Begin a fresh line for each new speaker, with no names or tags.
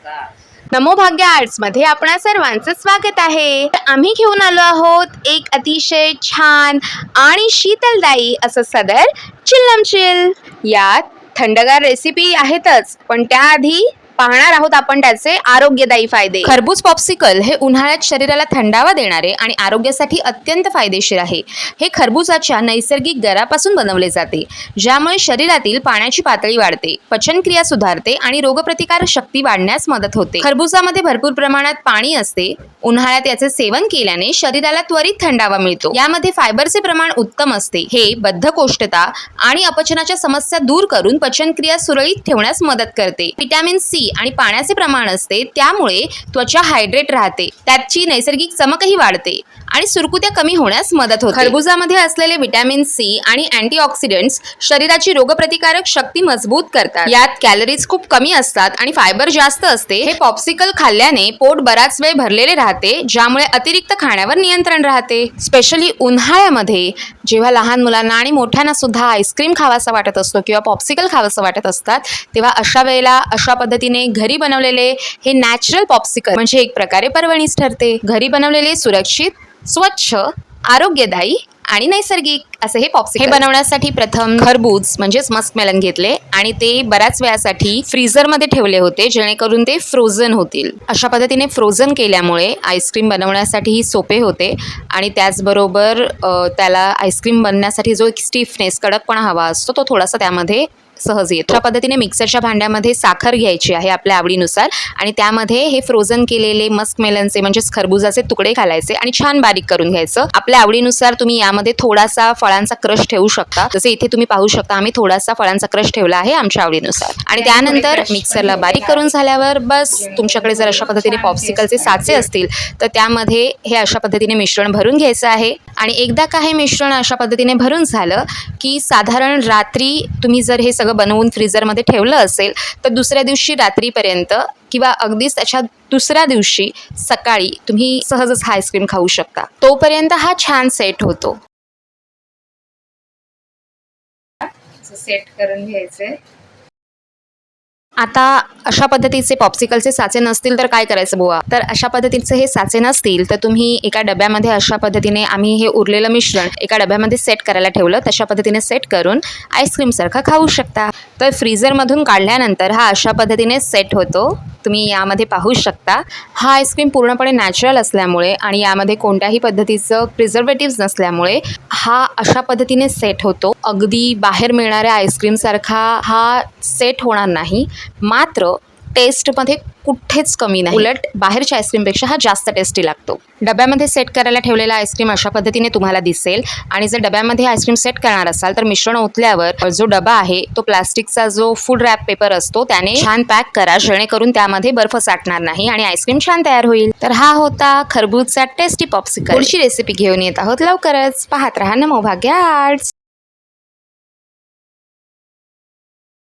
नमो भाग्य आर्ट्स मध्ये आपणा सर्वांचं स्वागत आहे। आम्ही घेऊन आलो आहोत एक अतिशय छान आणि शीतलदायी असं सदर चिल्लम चिल। यात थंडगार रेसिपी आहेतच, पण त्याआधी पाहणार आहोत आपण त्याचे आरोग्यदायी फायदे। खरबूज पॉप्सिकल हे उन्हाळ्यात शरीराला थंडावा देणारे आणि आरोग्यासाठी अत्यंत फायदेशीर आहे। हे खरबूजाच्या नैसर्गिक गरापासून बनवले जाते, ज्यामुळे शरीरातील पाण्याची पातळी वाढते, पचनक्रिया सुधारते आणि रोगप्रतिकारक शक्ती वाढण्यास मदत होते। खरबूजामध्ये भरपूर प्रमाणात पाणी असते। उन्हाळ्यात याचे सेवन केल्याने शरीराला त्वरित थंडावा मिळतो। यामध्ये फायबरचे प्रमाण उत्तम असते। हे बद्धकोष्ठता आणि अपचनाच्या समस्या दूर करून पचनक्रिया सुरळीत ठेवण्यास मदत करते। व्हिटॅमिन सी आणि पाण्याचे प्रमाण असते, त्यामुळे त्वचा हायड्रेट राहते, त्याची नैसर्गिक चमकही वाढते आणि सुरकुत्या कमी होण्यास मदत होते। खरबूजामध्ये असलेले व्हिटॅमिन सी आणि अँटीऑक्सिडंट्स शरीराची रोगप्रतिकारक शक्ती मजबूत करतात। यात कॅलरीज खूप कमी असतात आणि फायबर जास्त असते। हे पॉप्सिकल खाल्ल्याने पोट बराच वेळ भरलेले राहते, ज्यामुळे अतिरिक्त खाण्यावर नियंत्रण राहते। स्पेशली उन्हाळ्यामध्ये जेव्हा लहान मुलांना आणि मोठ्यांना सुद्धा आईस्क्रीम खावासा वाटत असतो किंवा पॉप्सिकल खावासा वाटत असतात, तेव्हा अशा वेळेला अशा पद्धतीने घरी बनवलेले हे नॅचरल पॉप्सिकल म्हणजे एक प्रकारे पर्वणीच ठरते। घरी बनवलेले सुरक्षित, स्वच्छ, आरोग्यदायी आणि नैसर्गिक असे हे पॉप्सिकल। हे बनवण्यासाठी प्रथम खरबूज म्हणजेच मस्कमेलन घेतले आणि ते बऱ्याच वेळासाठी फ्रीझरमध्ये ठेवले होते, जेणेकरून ते फ्रोझन होतील। अशा पद्धतीने फ्रोझन केल्यामुळे आईस्क्रीम बनवण्यासाठीही सोपे होते आणि त्याचबरोबर त्याला आईस्क्रीम बनण्यासाठी जो एक स्टिफनेस, कडकपणा हवा असतो, तो थोडासा त्यामध्ये सहज येतो। अशा पद्धतीने मिक्सरच्या भांड्यामध्ये साखर घ्यायची आहे आपल्या आवडीनुसार आणि त्यामध्ये हे फ्रोझन केलेले मस्कमेलनचे म्हणजेच खरबुजाचे तुकडे घालायचे आणि छान बारीक करून घ्यायचं। आपल्या आवडीनुसार तुम्ही यामध्ये थोडासा फळांचा क्रश ठेवू शकता, जसे इथे तुम्ही पाहू शकता आम्ही थोडासा फळांचा क्रश ठेवला आहे आमच्या आवडीनुसार। आणि त्यानंतर मिक्सरला बारीक करून झाल्यावर बस तुमच्याकडे जर अशा पद्धतीने पॉप्सिकलचे साचे असतील तर त्यामध्ये हे अशा पद्धतीने मिश्रण भरून घ्यायचं आहे आणि एकदा का हे मिश्रण अशा पद्धतीने भरून झालं की साधारण रात्री तुम्ही जर हे सगळं बनवून फ्रीझरमध्ये ठेवलं असेल तर दुसऱ्या दिवशी रात्रीपर्यंत किंवा अगदीच त्याच्या दुसऱ्या दिवशी सकाळी तुम्ही सहजच हा आईस्क्रीम खाऊ शकता। तोपर्यंत हा छान सेट होतो। सेट करून घ्यायचे। आता अशा पद्धतीचे पॉप्सिकलचे साचे नसतील तर काय करायचं बुवा? तर अशा पद्धतीचे हे साचे नसतील तर तुम्ही एका डब्यामध्ये अशा पद्धतीने आम्ही हे उरलेलं मिश्रण एका डब्यामध्ये सेट करायला ठेवलं, तशा पद्धतीने सेट करून आईस्क्रीम सारखं खाऊ शकता। तर फ्रीझरमधून काढल्यानंतर हा अशा पद्धतीने सेट होतो, तुम्ही यामध्ये पाहू शकता। हा आईस्क्रीम पूर्णपणे नॅचरल असल्यामुळे आणि यामध्ये कोणत्याही पद्धतीचं प्रिझर्वेटिव्ह नसल्यामुळे हा अशा पद्धतीने सेट होतो। अगदी बाहेर मिळणाऱ्या आईस्क्रीमसारखा हा सेट होणार नाही, मात्र टेस्टमध्ये कुठेच कमी नाही, उलट बाहेरच्या आईस्क्रीमपेक्षा हा जास्त टेस्टी लागतो। डब्यामध्ये सेट करायला ठेवलेला आईस्क्रीम अशा पद्धतीने तुम्हाला दिसेल आणि जर डब्यामध्ये आईस्क्रीम सेट करणार असाल तर मिश्रण ओतल्यावर जो डबा आहे तो प्लास्टिकचा जो फूड रॅप पेपर असतो त्याने छान पॅक करा, जेणेकरून त्यामध्ये बर्फ साठणार नाही आणि आईस्क्रीम छान तयार होईल। तर हा होता खरबूजचा टेस्टी पॉप्सिकल। पुढची रेसिपी घेऊन येत आहोत लवकरच, पाहत रहा नमो भाग्य आर्ट्स।